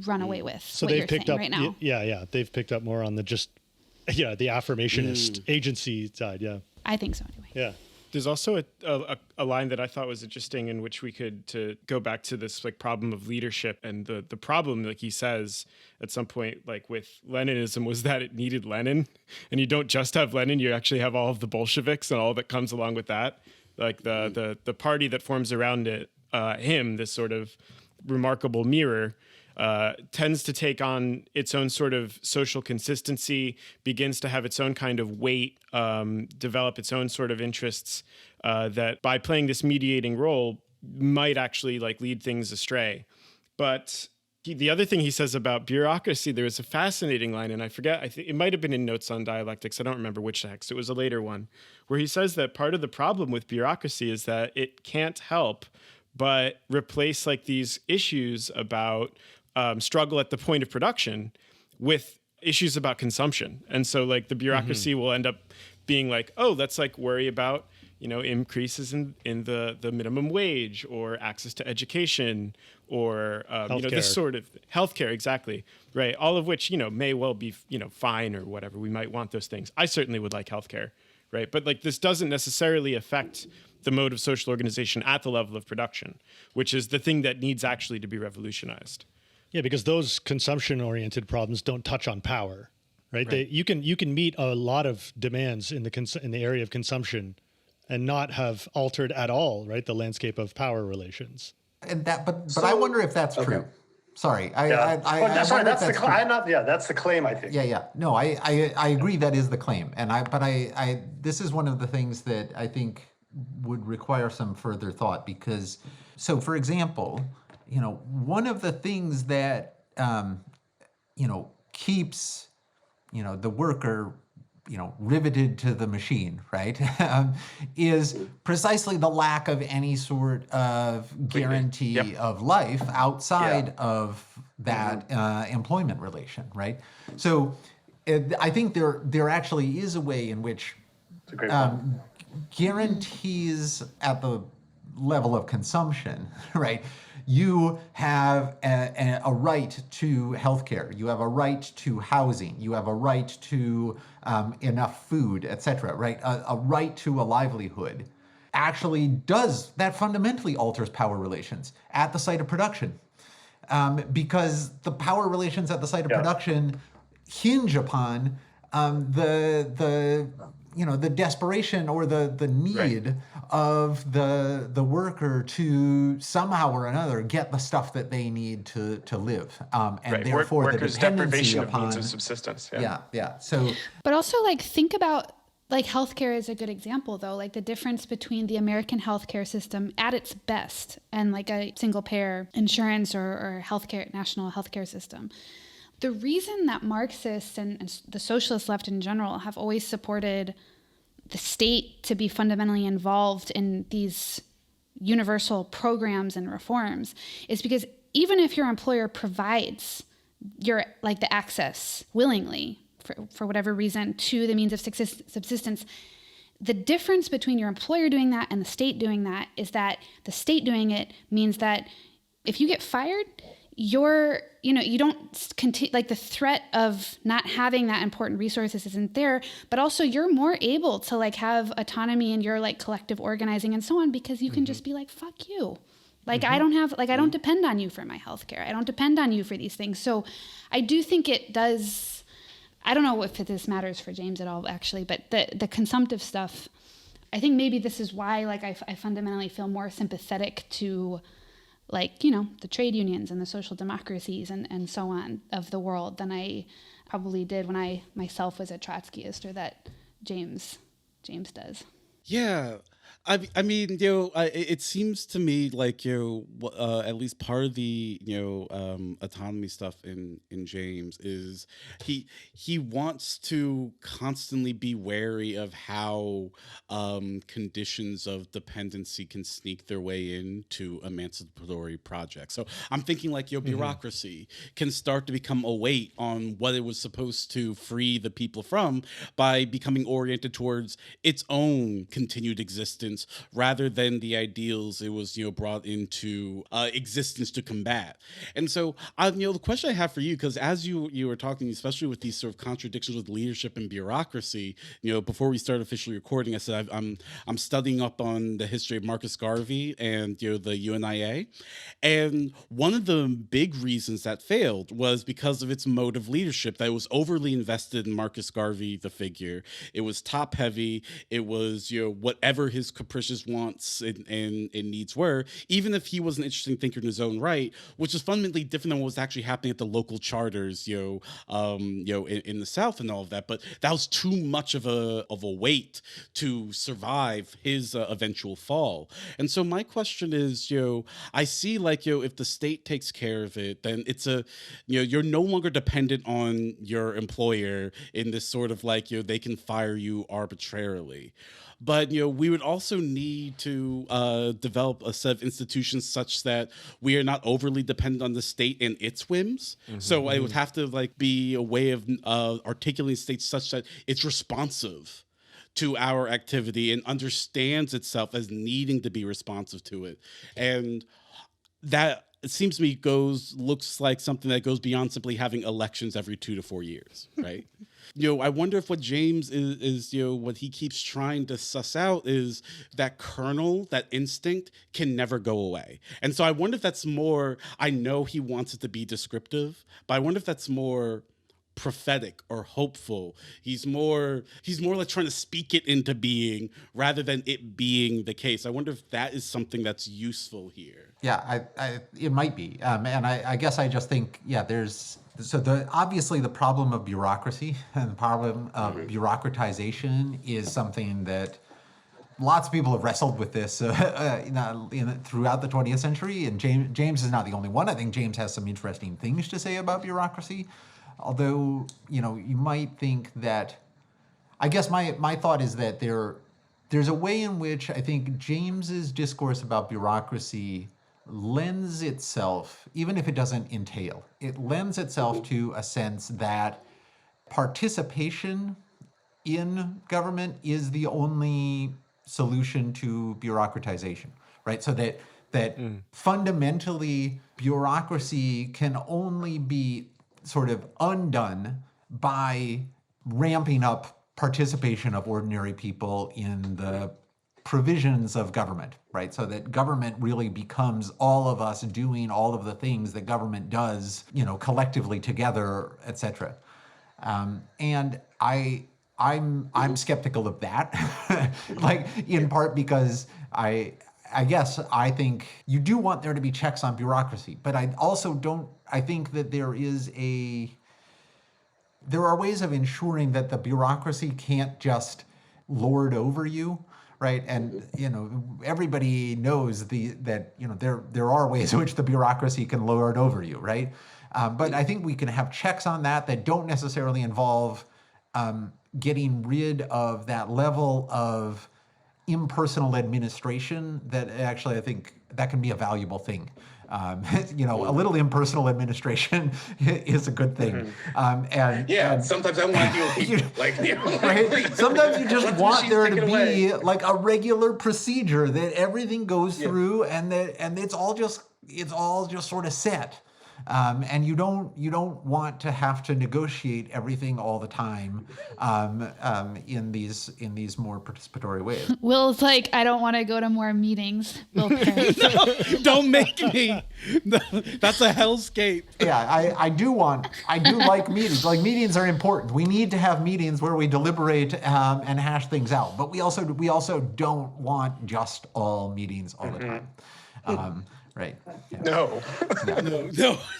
run away with. So what they've you're picked saying up, right now. yeah, they've picked up more on the just, the affirmationist agency side. Yeah, I think so anyway. Yeah. There's also a line that I thought was interesting, in which we could to go back to this like problem of leadership, and the problem, like he says at some point, like with Leninism, was that it needed Lenin, and you don't just have Lenin, you actually have all of the Bolsheviks and all that comes along with that, like the party that forms around it, him, this sort of remarkable mirror. Tends to take on its own sort of social consistency, begins to have its own kind of weight, develop its own sort of interests, that by playing this mediating role might actually like lead things astray. But the other thing he says about bureaucracy, there was a fascinating line, and I forget, I think it might have been in Notes on Dialectics, I don't remember which text, it was a later one, where he says that part of the problem with bureaucracy is that it can't help but replace like these issues about struggle at the point of production with issues about consumption. And so like the bureaucracy will end up being like, oh, let's like worry about, increases in the minimum wage or access to education or, this sort of healthcare. Exactly. Right. All of which, may well be, fine or whatever. We might want those things. I certainly would like healthcare. Right. But like this doesn't necessarily affect the mode of social organization at the level of production, which is the thing that needs actually to be revolutionized. Yeah, because those consumption-oriented problems don't touch on power, right? You can meet a lot of demands in the area of consumption, and not have altered at all, right, the landscape of power relations. And but I wonder if that's true. Sorry, that's the claim, I think. Yeah. No, I agree that is the claim, and this is one of the things that I think would require some further thought, because, so for example, one of the things that, keeps, the worker, riveted to the machine, right, is precisely the lack of any sort of guarantee of life outside of that employment relation, right? So I think there actually is a way in which It's a great point. guarantees at the level of consumption, right? You have a right to healthcare. You have a right to housing. You have a right to enough food, etc. Right? A right to a livelihood actually that fundamentally alters power relations at the site of production, because the power relations at the site of production hinge upon the desperation or the need of the worker to somehow or another get the stuff that they need to live, and therefore workers' the dependency deprivation upon of means of subsistence. So, But also, like, think about, like, healthcare is a good example, though. Like, the difference between the American healthcare system at its best and like a single payer insurance or healthcare, national healthcare system. The reason that Marxists and the socialist left in general have always supported the state to be fundamentally involved in these universal programs and reforms is because even if your employer provides the access willingly for whatever reason to the means of subsistence, the difference between your employer doing that and the state doing that is that the state doing it means that if you get fired, you don't continue, like, the threat of not having that important resources isn't there, but also you're more able to like have autonomy in your like collective organizing and so on, because you can just be like, fuck you. Like, I don't depend on you for my healthcare. I don't depend on you for these things. So I do think it does. I don't know if this matters for James at all, actually, but the consumptive stuff, I think maybe this is why, like, I fundamentally feel more sympathetic to, like, the trade unions and the social democracies and so on of the world than I probably did when I myself was a Trotskyist, or that James does. Yeah. I mean, it seems to me like, at least part of the, autonomy stuff in James is he wants to constantly be wary of how conditions of dependency can sneak their way into emancipatory projects. So I'm thinking like, bureaucracy can start to become a weight on what it was supposed to free the people from by becoming oriented towards its own continued existence rather than the ideals it was brought into existence to combat. And so the question I have for you, because as you were talking, especially with these sort of contradictions with leadership and bureaucracy, before we started officially recording, I said I'm studying up on the history of Marcus Garvey and the UNIA, and one of the big reasons that failed was because of its mode of leadership, that it was overly invested in Marcus Garvey the figure. It was top heavy. It was whatever his capricious wants and needs were, even if he was an interesting thinker in his own right, which is fundamentally different than what was actually happening at the local charters, in the South and all of that. But that was too much of a weight to survive his eventual fall. And so my question is, I see like, if the state takes care of it, then it's you're no longer dependent on your employer in this sort of like, they can fire you arbitrarily. But, we would also need to develop a set of institutions such that we are not overly dependent on the state and its whims. So it would have to like be a way of articulating states such that it's responsive to our activity and understands itself as needing to be responsive to it. And that, it seems to me, looks like something that goes beyond simply having elections every 2 to 4 years, right? I wonder if what James is what he keeps trying to suss out is that kernel, that instinct can never go away. And so I wonder if that's more, I know he wants it to be descriptive, but I wonder if that's more prophetic or hopeful. He's more like trying to speak it into being rather than it being the case. I wonder if that is something that's useful here. Yeah, it might be. And I guess I just think, obviously the problem of bureaucracy and the problem of bureaucratization is something that lots of people have wrestled with this throughout the 20th century. And James is not the only one. I think James has some interesting things to say about bureaucracy. Although, you might think that, I guess my thought is that there's a way in which I think James's discourse about bureaucracy lends itself, even if it doesn't entail, it lends itself to a sense that participation in government is the only solution to bureaucratization, right? So that fundamentally bureaucracy can only be sort of undone by ramping up participation of ordinary people in the provisions of government, right? So that government really becomes all of us doing all of the things that government does, collectively together, etc. And I'm skeptical of that, like in part because I guess I think you do want there to be checks on bureaucracy, but I also don't. I think that there are ways of ensuring that the bureaucracy can't just lord over you, right? And everybody knows that there are ways in which the bureaucracy can lord over you, right? But I think we can have checks on that don't necessarily involve getting rid of that level of impersonal administration. That actually I think that can be a valuable thing. A little impersonal administration is a good thing. And sometimes I want to deal with people. Right? Sometimes you just want there to be like a regular procedure that everything goes through, and it's all just sort of set. And you don't want to have to negotiate everything all the time in these more participatory ways. Will's like, I don't want to go to more meetings. Will Perry. No, don't make me. No, that's a hellscape. Yeah, I do like meetings. Like, meetings are important. We need to have meetings where we deliberate and hash things out. But we also don't want just all meetings all the time. Right. Yeah. No,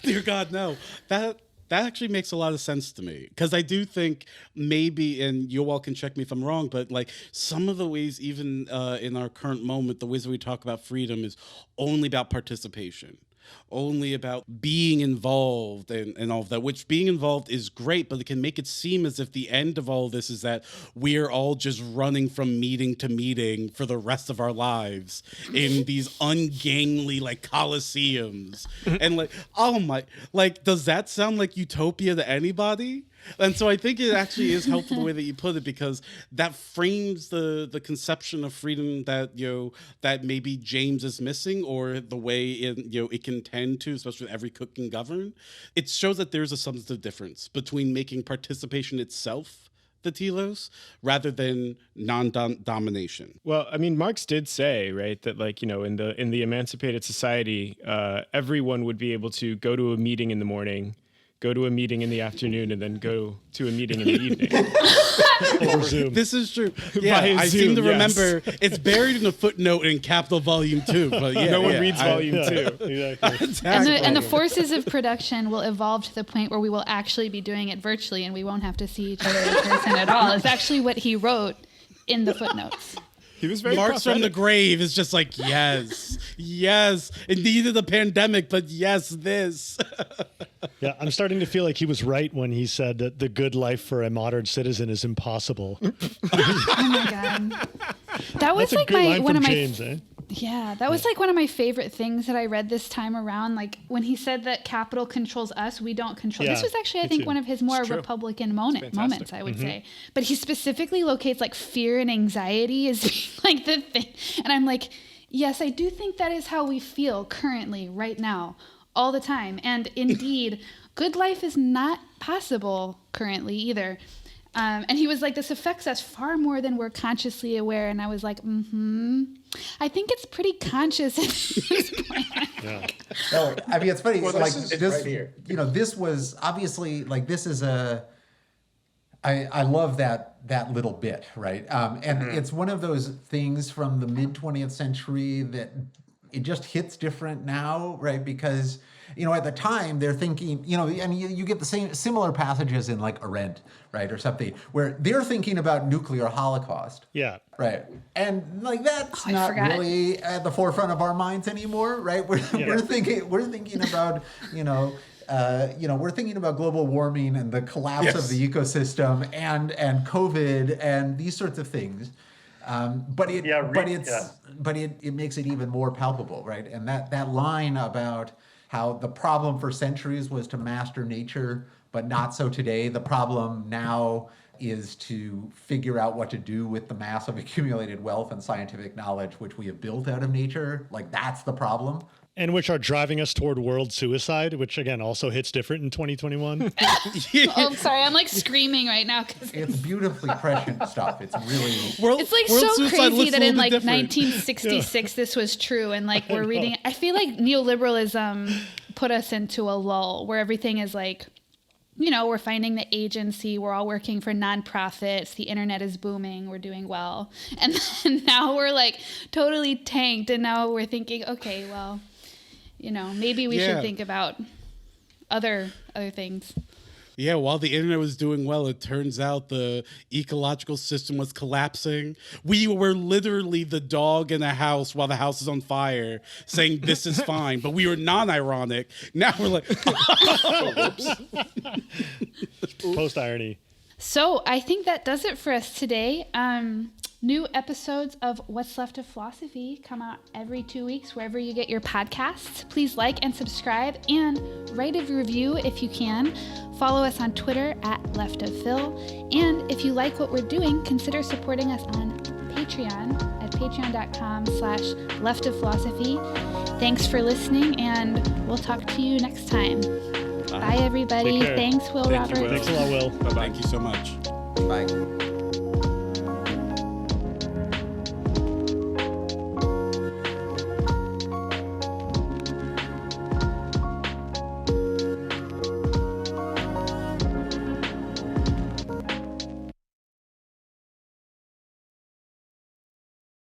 dear God, no. That actually makes a lot of sense to me, because I do think maybe, and you all can check me if I'm wrong, but like some of the ways, even in our current moment, the ways that we talk about freedom is only about participation, only about being involved and all of that, which being involved is great, but it can make it seem as if the end of all this is that we're all just running from meeting to meeting for the rest of our lives in these ungainly like coliseums. And like, oh my, like, does that sound like utopia to anybody? And so I think it actually is helpful the way that you put it, because that frames the conception of freedom that that maybe James is missing, or the way it can tend to, especially with every cook can govern. It shows that there's a substantive difference between making participation itself the telos rather than non-domination. Well, I mean, Marx did say, right, that like, in the emancipated society, everyone would be able to go to a meeting in the morning, go to a meeting in the afternoon, and then go to a meeting in the evening. Over Zoom. This is true. Yeah, I seem to remember it's buried in a footnote in Capital Volume 2. But yeah, no one reads Volume 2. Exactly. Exactly. And the forces of production will evolve to the point where we will actually be doing it virtually, and we won't have to see each other in person at all. It's actually what he wrote in the footnotes. He was very Marx from the grave is just like, yes, it needed a pandemic, but yes, this. Yeah, I'm starting to feel like he was right when he said that the good life for a modern citizen is impossible. Oh my God. That was That's like a good line one from of my James, eh? Yeah, that was like one of my favorite things that I read this time around. Like when he said that capital controls us, we don't control. Yeah, This was actually, I me think, too. one of his more It's true. Republican fantastic. moments, I would say. But he specifically locates like fear and anxiety as being like the thing. And I'm like, yes, I do think that is how we feel currently, right now, all the time. And indeed, good life is not possible currently either. And he was like, this affects us far more than we're consciously aware. And I was like, I think it's pretty conscious at this point. Yeah. No, I mean, it's funny. Well, like this is this, right here. This was obviously like, this is I love that little bit, right? And it's one of those things from the mid 20th century that it just hits different now, right? Because at the time they're thinking, and you get the similar passages in like Arendt, right, or something, where they're thinking about nuclear holocaust. Yeah. Right. And like that's I not forgot. really at the forefront of our minds anymore, right? We're thinking about, we're thinking about global warming and the collapse of the ecosystem and COVID and these sorts of things. But it Yeah, but it makes it even more palpable, right? And that line about how the problem for centuries was to master nature, but not so today. The problem now is to figure out what to do with the massive accumulated wealth and scientific knowledge which we have built out of nature. Like, that's the problem. And which are driving us toward world suicide, which again also hits different in 2021. Oh, I'm sorry. I'm like screaming right now because It's beautifully prescient stuff. It's really it's like world so suicide crazy looks that a in little like bit different. 1966 this was true, and like we're reading. I feel like neoliberalism put us into a lull where everything is like, you know, we're finding the agency, we're all working for nonprofits, the internet is booming, we're doing well, and then now we're like totally tanked, and now we're thinking, okay, well, you know, maybe we should think about other things. Yeah, while the internet was doing well, it turns out the ecological system was collapsing. We were literally the dog in a house while the house is on fire, saying this is fine, but we were non-ironic. Now we're like, Post-irony. So I think that does it for us today. New episodes of What's Left of Philosophy come out every 2 weeks, wherever you get your podcasts. Please like and subscribe and write a review if you can. Follow us on Twitter @LeftOfPhil. And if you like what we're doing, consider supporting us on Patreon at patreon.com/leftofphilosophy. Thanks for listening, and we'll talk to you next time. Bye, everybody. Take care. Thanks, Will Thank you, Roberts. Will. Thanks a lot, Will. Bye-bye. thank you so much. Bye.